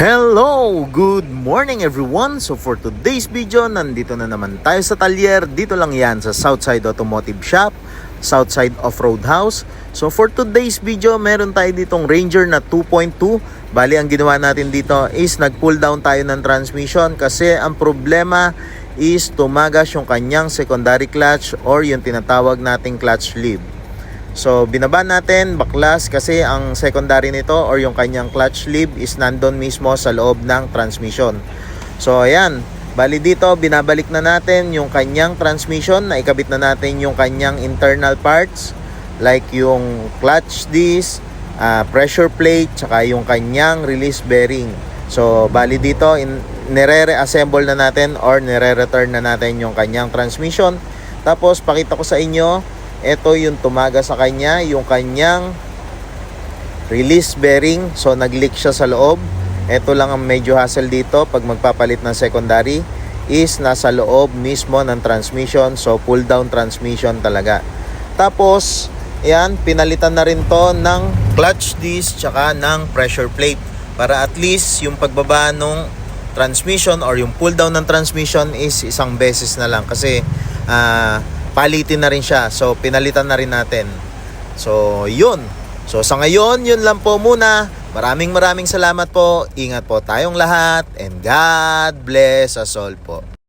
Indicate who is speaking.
Speaker 1: Hello! Good morning everyone! So for today's video, nandito na naman tayo sa talyer. Dito lang yan sa Southside Automotive Shop, Southside Off-Road House. So for today's video, meron tayo ditong Ranger na 2.2. Bali, ang ginawa natin dito is nag-pull down tayo ng transmission kasi ang problema is tumagas yung kanyang secondary clutch or yung tinatawag nating clutch lead. So binaba natin baklas kasi ang secondary nito or yung kanyang clutch lead is nandun mismo sa loob ng transmission. So ayan, bali dito binabalik na natin yung kanyang transmission, na ikabit na natin yung kanyang internal parts like yung clutch disc, pressure plate, tsaka yung kanyang release bearing. So bali dito nire-reassemble na natin or nire-return na natin yung kanyang transmission. Tapos pakita ko sa inyo, ito yung tumaga sa kanya, yung kanyang release bearing. So nag-leak siya sa loob. Ito lang ang medyo hassle dito pag magpapalit ng secondary, is nasa loob mismo ng transmission. So pull down transmission talaga. Tapos yan, pinalitan na rin to ng clutch disc tsaka ng pressure plate para at least yung pagbaba ng transmission or yung pull down ng transmission is isang beses na lang kasi palitin na rin siya. So pinalitan na rin natin. So yun. So sa ngayon, yun lang po muna. Maraming salamat po. Ingat po tayong lahat and God bless us all po.